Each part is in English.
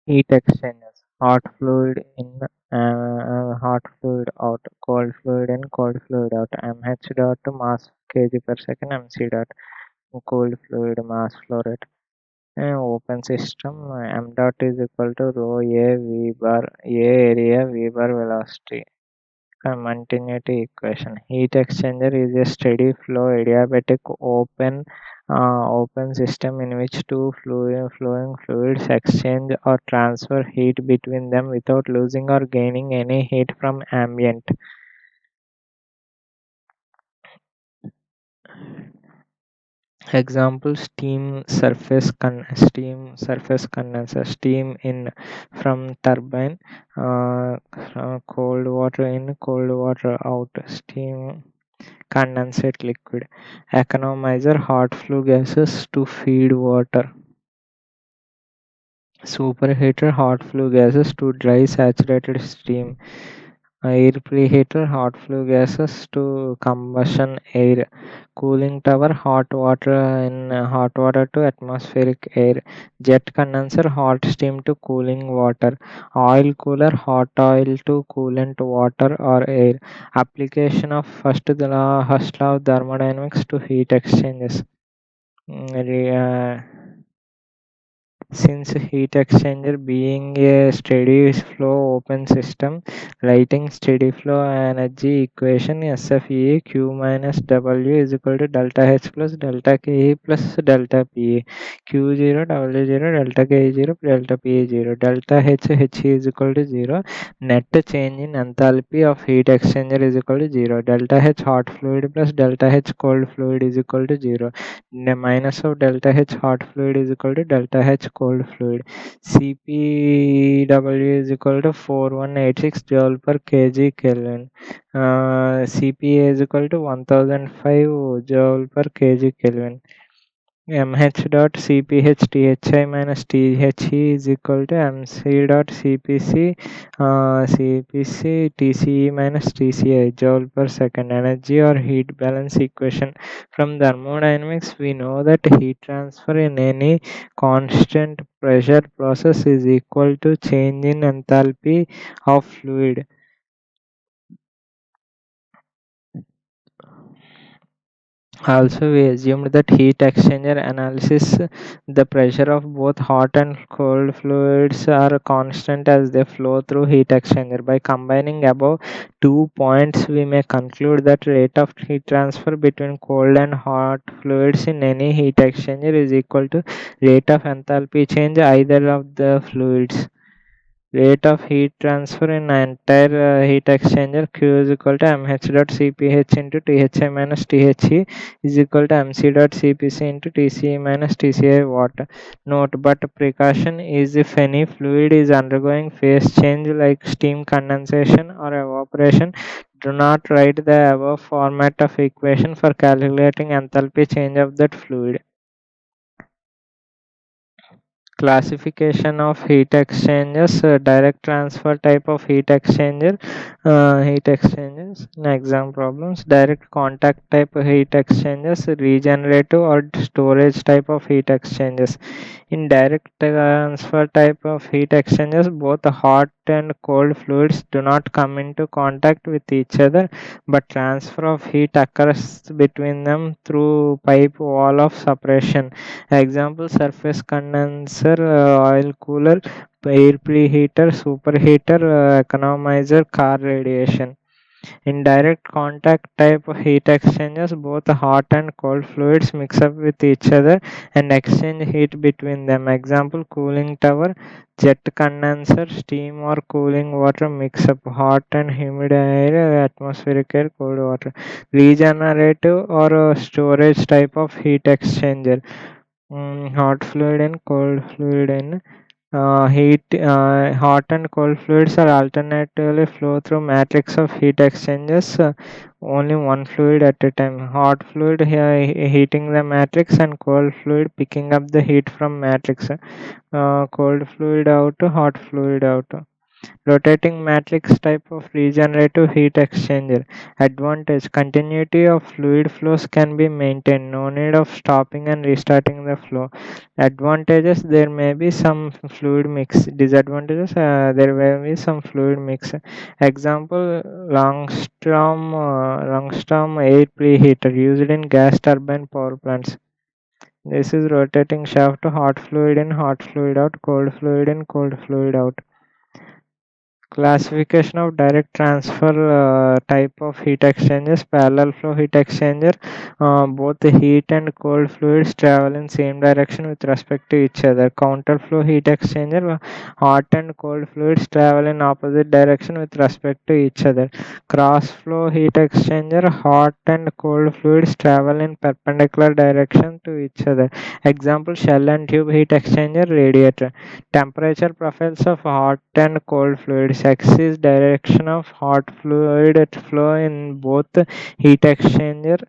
Heat exchangers: hot fluid in, hot fluid out, cold fluid in, cold fluid out. mH dot mass kg per second, mc dot cold fluid mass flow rate. Open system, m dot is equal to rho a v bar a area v bar velocity. Continuity equation: heat exchanger is a steady flow adiabatic open system in which two flowing fluids exchange or transfer heat between them without losing or gaining any heat from ambient. Example: steam surface condenser, steam in from turbine, cold water in, cold water out, steam condensate liquid. Economizer: hot flue gases to feed water. Superheater: hot flue gases to dry saturated steam. Air preheater: hot flue gases to combustion air. Cooling tower: hot water hot water to atmospheric air. Jet condenser: hot steam to cooling water. Oil cooler: hot oil to coolant water or air. Application of first law of thermodynamics to heat exchanges. Since heat exchanger being a steady flow open system, writing steady flow energy equation SFE Q minus W is equal to delta H plus delta KE plus delta PE. Q0 W0 delta KE0 delta PE0. Delta H is equal to 0. Net change in enthalpy of heat exchanger is equal to 0. Delta H hot fluid plus delta H cold fluid is equal to 0. The minus of delta H hot fluid is equal to delta H cold fluid. CPW is equal to 4186 joule per kg Kelvin. CPA is equal to 1005 joule per kg Kelvin. mH dot Cph Thi minus Thi is equal to mc dot Cpc Tce minus Tci joule per second. Energy or heat balance equation. From thermodynamics, we know that heat transfer in any constant pressure process is equal to change in enthalpy of fluid. Also, we assumed that heat exchanger analysis, the pressure of both hot and cold fluids are constant as they flow through heat exchanger. By combining above 2 points, we may conclude that rate of heat transfer between cold and hot fluids in any heat exchanger is equal to rate of enthalpy change either of the fluids. Rate of heat transfer in entire heat exchanger Q is equal to mH dot Cph into Thi minus Thi is equal to mc dot Cpc into Tce minus Tci watt. Note: but precaution is if any fluid is undergoing phase change like steam condensation or evaporation, do not write the above format of equation for calculating enthalpy change of that fluid. Classification of heat exchangers: direct transfer type of heat exchangers in exam problems. Direct contact type of heat exchangers, regenerative or storage type of heat exchangers. In direct transfer type of heat exchangers, both hot and cold fluids do not come into contact with each other, but transfer of heat occurs between them through pipe wall of separation. Example: surface condenser, oil cooler, air preheater, superheater, economizer, car radiation. In direct contact type of heat exchangers, both hot and cold fluids mix up with each other and exchange heat between them. Example: cooling tower, jet condenser, steam or cooling water mix up hot and humid air, atmospheric air, cold water. Regenerative or storage type of heat exchanger. Hot fluid and cold fluid in hot and cold fluids are alternatively flow through matrix of heat exchangers, only one fluid at a time. Hot fluid heating the matrix and cold fluid picking up the heat from matrix. Cold fluid out, hot fluid out. Rotating matrix type of regenerative heat exchanger. Advantage: continuity of fluid flows can be maintained. No need of stopping and restarting the flow. Advantages: there may be some fluid mix. Disadvantages: there may be some fluid mix. Example: Longstrom air preheater used in gas turbine power plants. This is rotating shaft, hot fluid in, hot fluid out, cold fluid in, cold fluid out. Classification of direct transfer type of heat exchangers. Parallel flow heat exchanger. Both the heat and cold fluids travel in same direction with respect to each other. Counter flow heat exchanger. Hot and cold fluids travel in opposite direction with respect to each other. Cross flow heat exchanger. Hot and cold fluids travel in perpendicular direction to each other. Example: shell and tube heat exchanger, radiator. Temperature profiles of hot and cold fluids. X is direction of hot fluid at flow in both heat exchanger.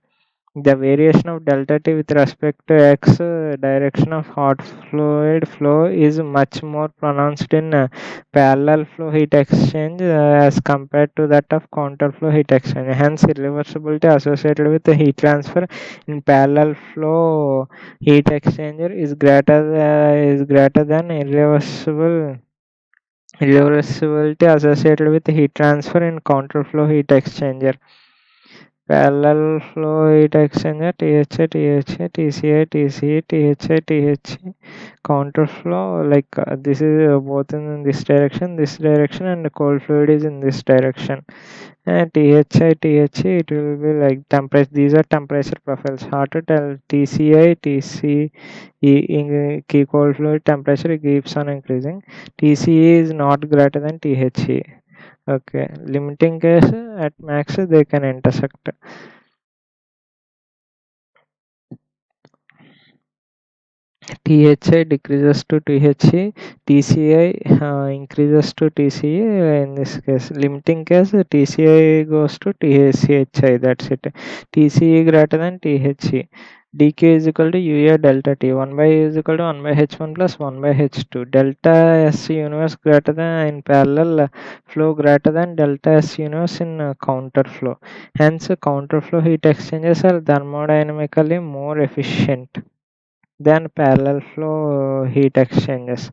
The variation of delta T with respect to X direction of hot fluid flow is much more pronounced in parallel flow heat exchange as compared to that of counter flow heat exchange. Hence, irreversibility associated with the heat transfer in parallel flow heat exchanger is greater than irreversibility associated with heat transfer in counter flow heat exchanger. Parallel flow heat exchanger THA, THA, TCI, TCA, THA, THA. Counter flow like this is both in this direction, and the cold fluid is in this direction. And THI, THA, it will be like temperature. These are temperature profiles. Hot to tell TCI, TC, in key cold fluid temperature keeps on increasing. TCE is not greater than THE. Okay, limiting case at max they can intersect. THI decreases to THE, TCI increases to TCA. In this case, limiting case, TCI goes to THI. That's it. TCE greater than THE. dq is equal to UA delta T. 1 by U is equal to 1 by H1 plus 1 by H2. Delta S universe greater than in parallel flow greater than delta S universe in counter flow. Hence, counter flow heat exchangers are thermodynamically more efficient than parallel flow heat exchangers.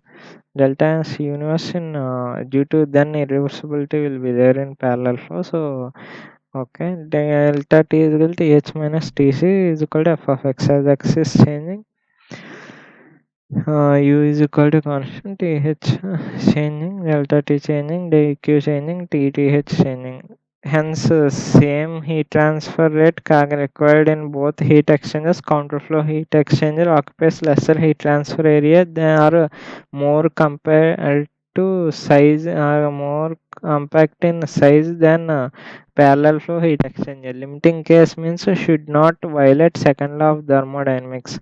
Delta S universe in due to then irreversibility will be there in parallel flow. So okay, delta T is equal to H minus Tc is equal to F of X. As X is changing, U is equal to constant, TH changing, delta T changing, dq changing, TTH changing. Hence, same heat transfer rate required in both heat exchangers. Counterflow heat exchanger occupies lesser heat transfer area. They are more compared to size, are more compact in size than parallel flow heat exchanger. Limiting case means should not violate second law of thermodynamics.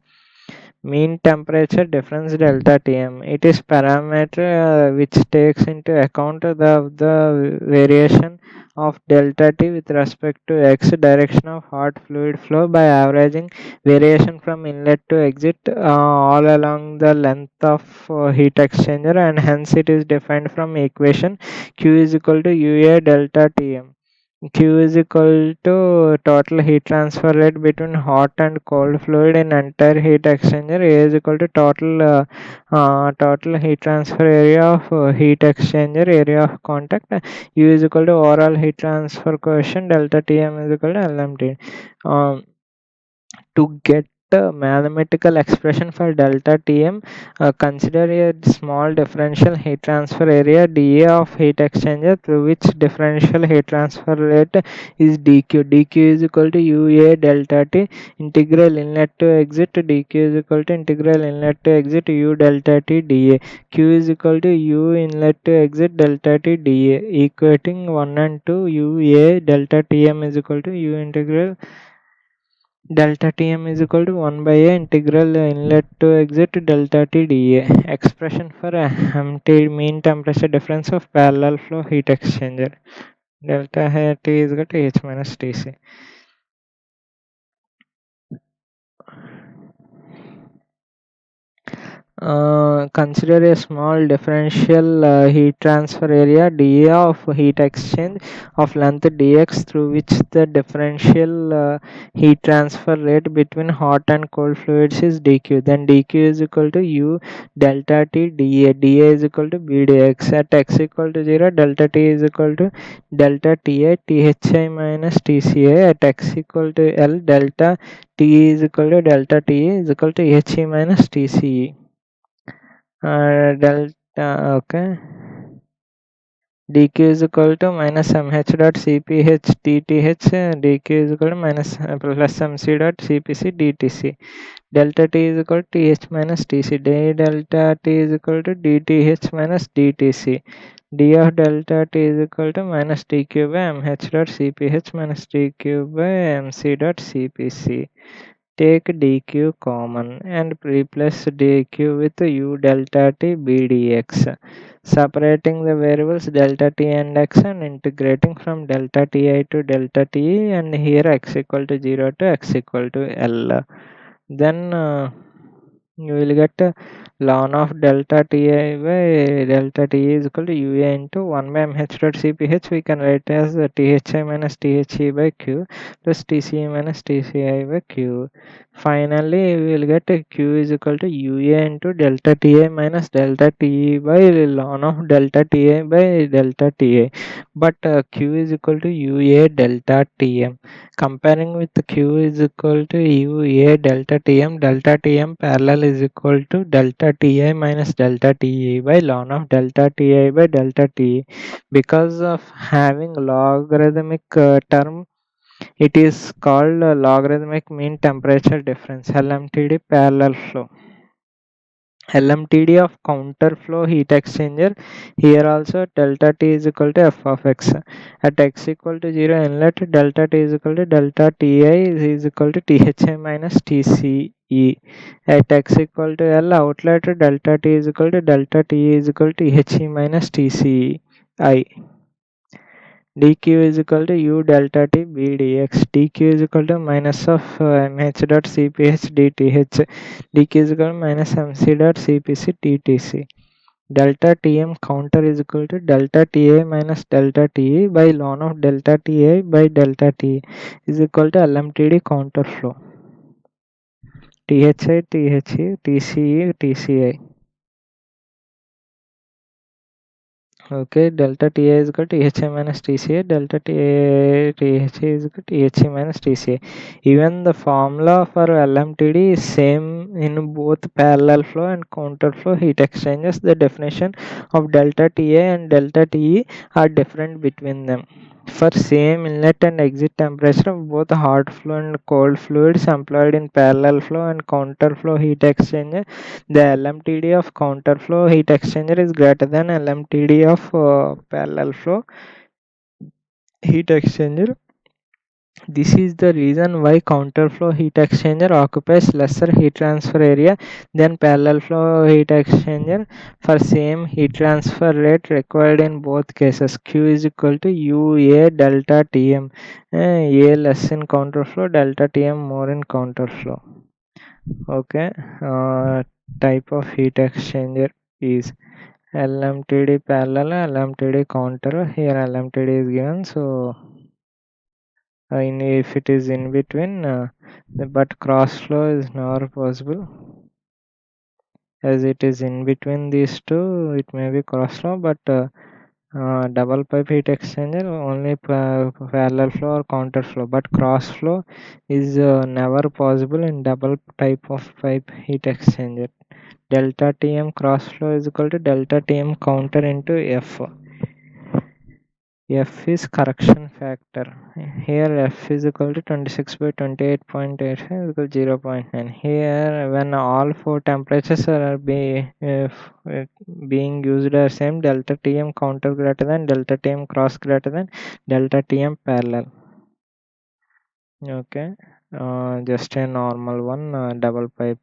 Mean temperature difference delta Tm. It is parameter which takes into account the variation of delta T with respect to x direction of hot fluid flow by averaging variation from inlet to exit all along the length of heat exchanger, and hence it is defined from equation Q is equal to UA delta Tm. Q is equal to total heat transfer rate between hot and cold fluid in entire heat exchanger. A is equal to total heat transfer area of heat exchanger, area of contact. U is equal to overall heat transfer coefficient. Delta Tm is equal to LMT. Um, to get a mathematical expression for delta Tm, consider a small differential heat transfer area dA of heat exchanger through which differential heat transfer rate is dq. dq is equal to UA delta T integral inlet to exit. dq is equal to integral inlet to exit U delta T dA. Q is equal to U inlet to exit delta T dA, equating 1 and 2. UA delta Tm is equal to U integral delta Tm is equal to 1 by a integral inlet to exit delta T dA. Expression for mean temperature difference of parallel flow heat exchanger. Delta T is equal to H minus Tc. Consider a small differential heat transfer area dA of heat exchange of length dx through which the differential heat transfer rate between hot and cold fluids is dq. Then dq is equal to u delta t dA. dA is equal to b dx. At x equal to 0, delta t is equal to delta ti thi minus tca. At x equal to L, delta t is equal to delta t is equal to he minus tce. Delta, okay. dq is equal to minus mh dot cph dth. Dq is equal to minus plus mc dot cpc dtc. Delta t is equal to th minus tc. D delta t is equal to dth minus dtc. D of delta t is equal to minus dq by mh dot cph minus dq by mc dot cpc. Take dq common and replace dq with u delta t b dx. Separating the variables delta t and x and integrating from delta ti to delta t, and here x equal to 0 to x equal to L. Then you will get ln of delta ti by delta t is equal to ua into 1 by mh dot cph. We can write as thi minus the by q plus tce minus tci by q. Finally, we will get q is equal to ua into delta ti minus delta t by ln of delta ti by delta ta. But q is equal to ua delta tm. Comparing with q is equal to ua delta tm parallel is equal to delta ti minus delta te by ln of delta ti by delta te. Because of having logarithmic term, it is called logarithmic mean temperature difference, LMTD parallel flow. LMTD of counter flow heat exchanger. Here also delta T is equal to f of x. At x equal to 0 inlet, delta T is equal to delta Ti is equal to Thi minus Tce. At x equal to L outlet, delta T is equal to delta T is equal to He minus Tci. dq is equal to u delta t b dx. dq is equal to minus of mh dot cph dth. dq is equal to minus mc dot cpc dtc. Delta tm counter is equal to delta ta minus delta te by ln of delta ta by delta t is equal to lmtd counter flow. Thi, the, tce, tci. Okay, delta Ti is equal to Hi minus Tca, delta Thi is equal to He minus Tca. Even the formula for LMTD is same in both parallel flow and counter flow heat exchangers. The definition of delta Ta and delta Te are different between them. For same inlet and exit temperature of both hot flow and cold fluids employed in parallel flow and counter flow heat exchanger, the LMTD of counter flow heat exchanger is greater than LMTD of parallel flow heat exchanger. This is the reason why counter flow heat exchanger occupies lesser heat transfer area than parallel flow heat exchanger for same heat transfer rate required in both cases. Q is equal to UA delta Tm. A less in counter flow, delta Tm more in counter flow. Okay. Type of heat exchanger is LMTD parallel, LMTD counter. Here LMTD is given, so if it is in between, but cross flow is never possible. As it is in between these two, it may be cross flow, but double pipe heat exchanger only parallel flow or counter flow, but cross flow is never possible in double type of pipe heat exchanger. Delta Tm cross flow is equal to delta Tm counter into F. F is correction factor. Here F is equal to 26 by 28.85 equal to 0.9. Here when all four temperatures are being used as same, delta Tm counter greater than delta Tm cross greater than delta Tm parallel. Okay, just a normal one, double pipe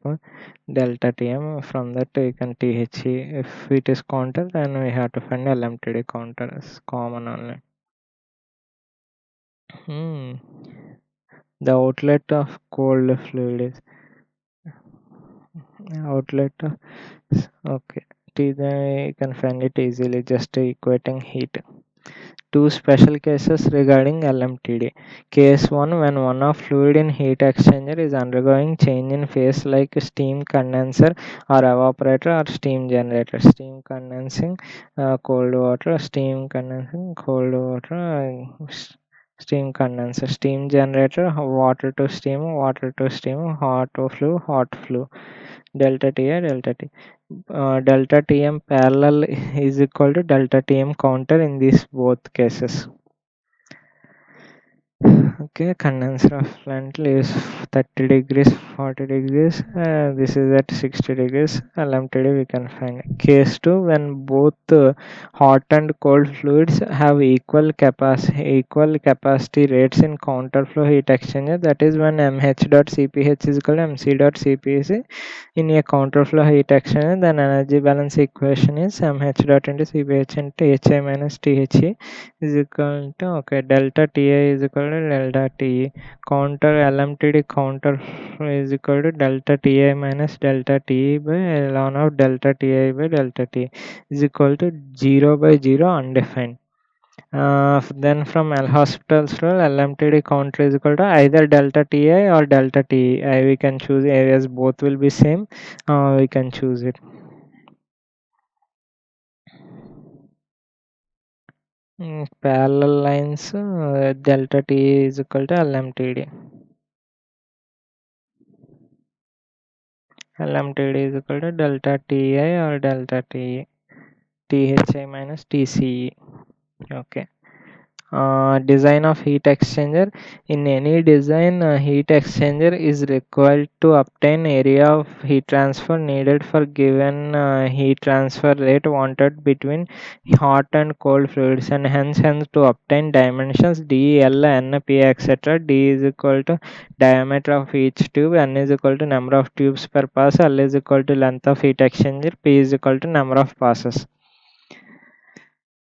delta Tm. From that you can Thi. If it is counter, then we have to find LMTD counter as common only. The outlet of cold fluid is outlet. Okay, T, then you can find it easily, just equating heat. Two special cases regarding LMTD. Case 1, when one of fluid in heat exchanger is undergoing change in phase like steam condenser or evaporator or steam generator. Steam condensing cold water, steam condensing cold water, steam condenser, steam generator, water to steam, hot flue, delta T I, delta T. Delta Tm parallel is equal to delta Tm counter in these both cases. Okay, condenser of plant is 30 degrees, 40 degrees. This is at 60 degrees. LMTD we can find. Case 2, when both hot and cold fluids have equal capacity rates in counterflow heat exchanger. That is when mh dot cph is equal to mc dot cpc in a counterflow heat exchanger. Then energy balance equation is mh dot into cph into hi minus the is equal to, okay, delta Ti is equal to delta Te. Counter LMTD counter is equal to delta Ti minus delta Te by ln of delta Ti by delta T is equal to 0 by 0 undefined. Then from L hospitals rule, LMTD counter is equal to either delta Ti or delta Te. We can choose areas, both will be same. We can choose it. Parallel lines, delta T is equal to LMTD. LMTD is equal to delta Ti or delta T, Thi minus Tce. Okay. Design of heat exchanger. In any design, heat exchanger is required to obtain area of heat transfer needed for given heat transfer rate wanted between hot and cold fluids, and hence to obtain dimensions d, l, n, p, etc. D is equal to diameter of each tube, n is equal to number of tubes per pass, l is equal to length of heat exchanger, p is equal to number of passes.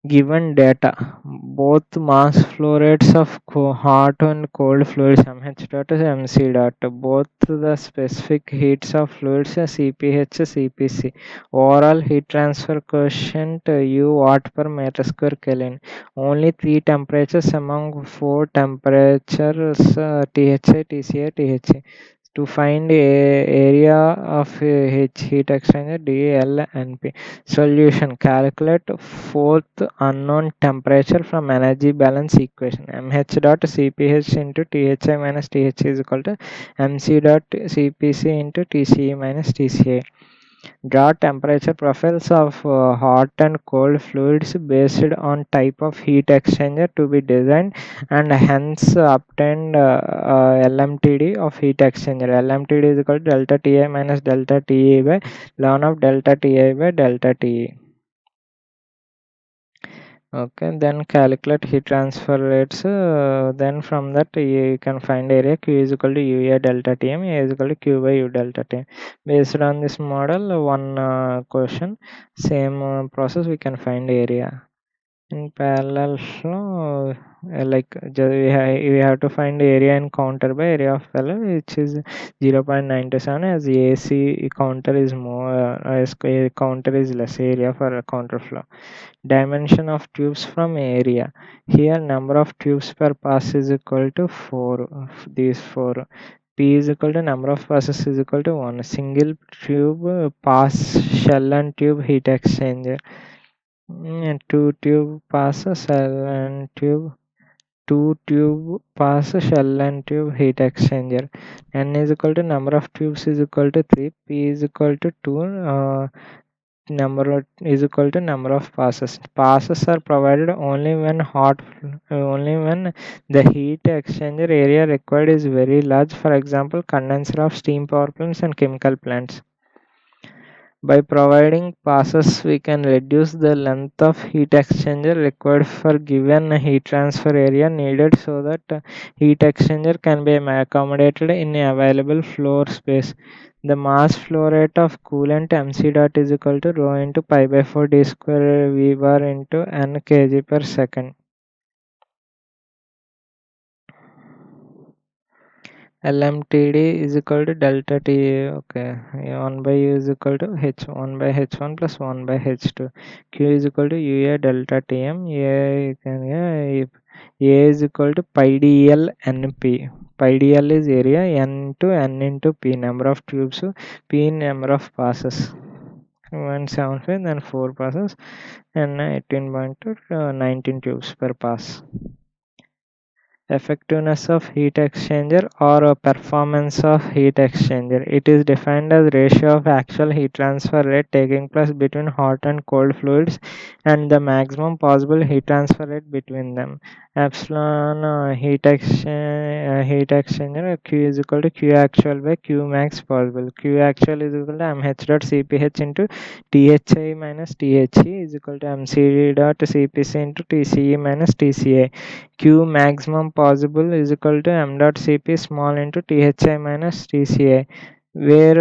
Given data, both mass flow rates of hot and cold fluids mh dot is mc dot, both the specific heats of fluids cph cpc, overall heat transfer coefficient u watt per meter square Kelvin. Only three temperatures among four temperatures Thi, Tca, Tha. To find a area of heat exchanger D, L, and P. Solution: calculate fourth unknown temperature from energy balance equation. mh dot cph into Thi minus Thi is equal to mc dot cpc into Tce minus Tca. Draw temperature profiles of hot and cold fluids based on type of heat exchanger to be designed, and hence obtained LMTD of heat exchanger. LMTD is equal to delta Ti minus delta Te by ln of delta Ti by delta Te. Okay, then calculate heat transfer rates. Then from that you can find area. Q is equal to UA delta Tm, A is equal to Q by U delta Tm. Based on this model, one question, same process, we can find area. In parallel flow, we have to find area in counter by area of parallel, which is 0.97, as AC counter is more, as counter is less area for a counter flow. Dimension of tubes from area. Here number of tubes per pass is equal to 4. These 4. P is equal to number of passes is equal to 1. Single tube pass shell and tube heat exchanger. Two tube passes shell and tube. Two tube pass shell and tube heat exchanger. N is equal to number of tubes is equal to 3. P is equal to 2. Number is equal to number of passes. Passes are provided only when the heat exchanger area required is very large. For example, condenser of steam power plants and chemical plants. By providing passes, we can reduce the length of heat exchanger required for given heat transfer area needed, so that heat exchanger can be accommodated in available floor space. The mass flow rate of coolant mc dot is equal to rho into pi by 4 d square v bar into n kg per second. LMTD is equal to delta T. Okay, 1 by U is equal to H 1 by H1 plus 1 by H2. Q is equal to UA delta Tm. A you can, yeah, if A is equal to pi dl NP. Pi dl is area, N to N into P number of tubes, P number of passes. 175, then 4 passes, and 18.2 19 tubes per pass. Effectiveness of heat exchanger or a performance of heat exchanger. It is defined as ratio of actual heat transfer rate taking place between hot and cold fluids and the maximum possible heat transfer rate between them. Epsilon heat exchanger Q is equal to Q actual by Q max possible. Q actual is equal to mh dot Cph into Thi minus Thi is equal to mcd dot Cpc into Tce minus Tca. Q maximum possible is equal to m dot Cp small into Thi minus Tci, where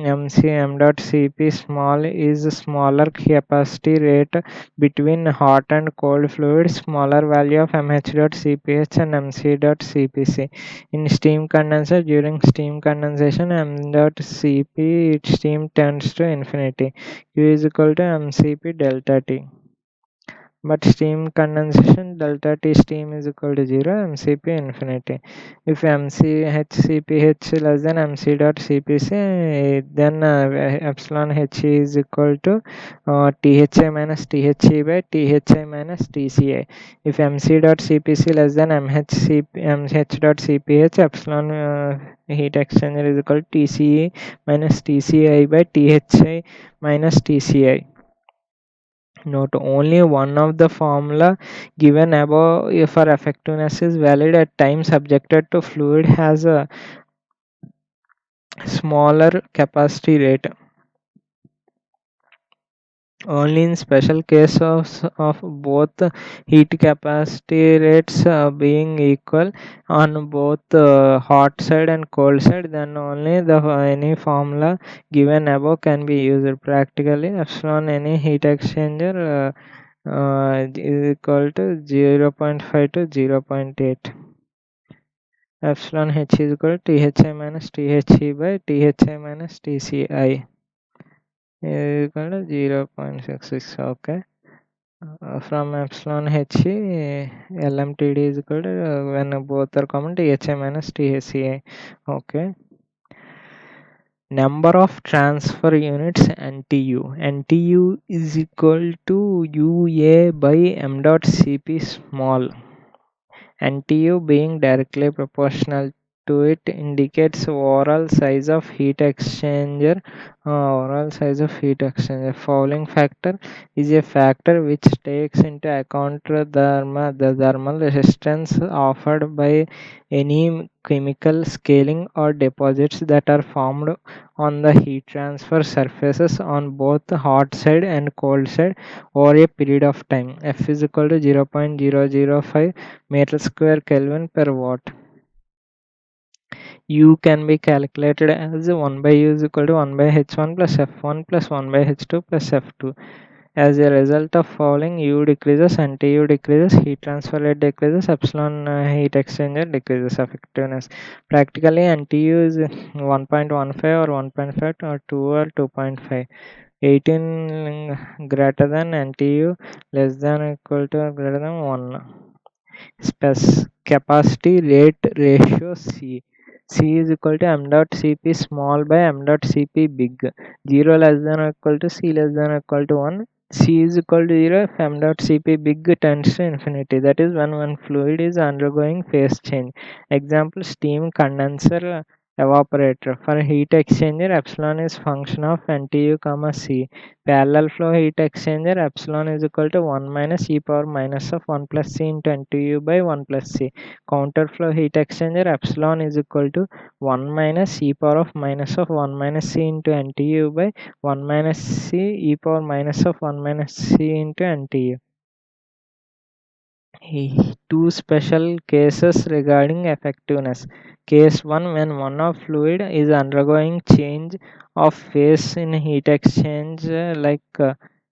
m dot Cp small is smaller capacity rate between hot and cold fluids, smaller value of mh dot Cph and mc dot Cpc. In steam condenser, during steam condensation, m dot Cp its steam tends to infinity. Q is equal to mcp delta T. But steam condensation delta T steam is equal to 0, mcp infinity. If mchcph less than mc dot cpc, then epsilon h is equal to thi minus thi by thi minus tci. If mc dot cpc less than mh dot cph, epsilon heat exchanger is equal to tce minus tci by thi minus tci. Note only one of the formula given above for effectiveness is valid at time subjected to fluid has a smaller capacity rate. Only in special cases of both heat capacity rates being equal on both hot side and cold side, then only the any formula given above can be used. Practically, epsilon any heat exchanger is equal to 0.5 to 0.8. Epsilon h is equal to Thi minus Thi by Thi minus Tci is equal to 0.66. Okay. From epsilon h, LMTD is equal to when both are common Thi minus Tci. Okay. Number of transfer units NTU. NTU is equal to UA by m dot Cp small. NTU being directly proportional to it indicates overall size of heat exchanger. Fouling factor is a factor which takes into account the thermal resistance offered by any chemical scaling or deposits that are formed on the heat transfer surfaces on both the hot side and cold side over a period of time. F is equal to 0.005 meter square Kelvin per watt. U can be calculated as 1 by U is equal to 1 by H1 plus F1 plus 1 by H2 plus F2. As a result of fouling, U decreases, NTU decreases, heat transfer rate decreases, epsilon heat exchanger decreases effectiveness. Practically, NTU is 1.15 or 1.5 or 2 or 2.5. 18 greater than NTU, less than or equal to or greater than 1. Capacity rate ratio C. C is equal to m dot Cp small by m dot Cp big. 0 less than or equal to C less than or equal to 1. C is equal to 0 if m dot Cp big tends to infinity. That is when one fluid is undergoing phase change. Example, steam condenser, evaporator. For heat exchanger, epsilon is function of NTU comma C. Parallel flow heat exchanger, epsilon is equal to 1 minus e power minus of 1 plus c into NTU by 1 plus c. Counter flow heat exchanger, epsilon is equal to 1 minus e power of minus of 1 minus c into NTU by 1 minus c e power minus of 1 minus c into NTU. Two special cases regarding effectiveness. Case 1, when one of fluid is undergoing change of phase in heat exchange like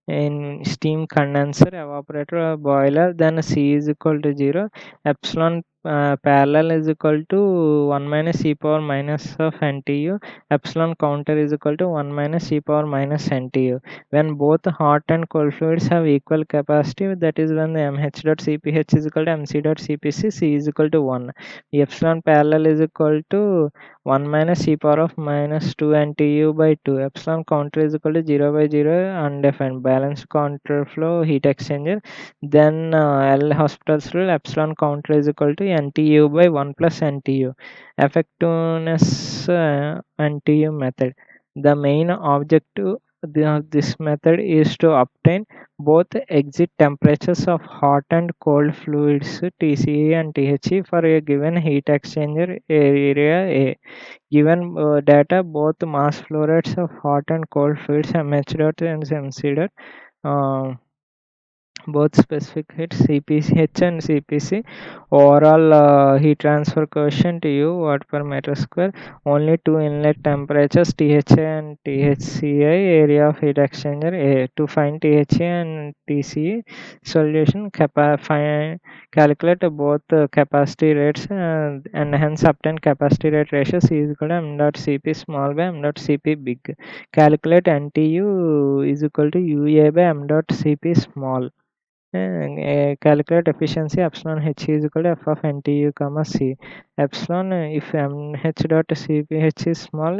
in steam condenser, evaporator or boiler, then C is equal to 0. Epsilon parallel is equal to 1 minus e power minus of NTU. Epsilon counter is equal to 1 minus e power minus NTU. When both hot and cold fluids have equal capacity, that is when the mh dot cph is equal to mc dot cpc, c is equal to 1. Epsilon parallel is equal to 1 minus e power of minus 2 NTU by 2. Epsilon counter is equal to 0 by 0 undefined. Balanced counter flow heat exchanger. Then L Hospital's rule, epsilon counter is equal to NTU by 1 plus NTU. Effectiveness NTU method. The main objective of this method is to obtain both exit temperatures of hot and cold fluids TCE and THE for a given heat exchanger area A. Given data, both mass flow rates of hot and cold fluids MH dot and MC dot, both specific hits CPH and CPC. Overall heat transfer coefficient U watt per meter square. Only two inlet temperatures THA and THCI. Area of heat exchanger A. To find THA and TCE solution, calculate both capacity rates and hence obtain capacity rate ratio. C is equal to m dot Cp small by m dot Cp big. Calculate NTU is equal to UA by m dot Cp small. Calculate efficiency. Epsilon h is equal to f of NTU comma c. Epsilon, if mh dot cph is small,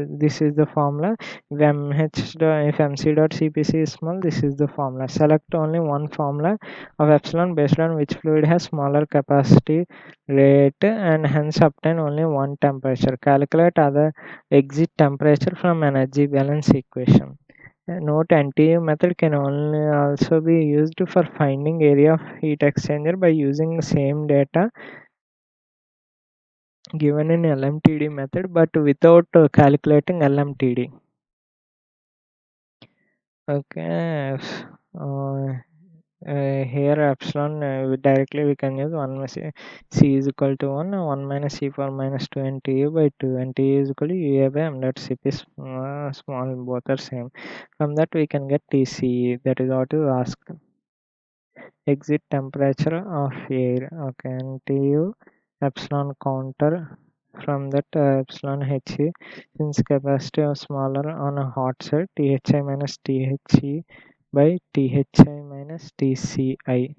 this is the formula. If mc dot cpc is small, this is the formula. Select only one formula of epsilon based on which fluid has smaller capacity rate and hence obtain only one temperature. Calculate other exit temperature from energy balance equation. Note, NTU method can only also be used for finding area of heat exchanger by using same data given in LMTD method but without calculating LMTD. Okay. Uh, Here epsilon directly we can use 1 minus c is equal to 1 minus c for minus 2 NTU by 2. NTU is equal to UA by m dot Cp small, both are same. From that we can get TCE, that is what you ask. Exit temperature of air. Okay, NTU epsilon counter. From that epsilon He, since capacity is smaller on a hot side, THI minus THE by THI minus TCI.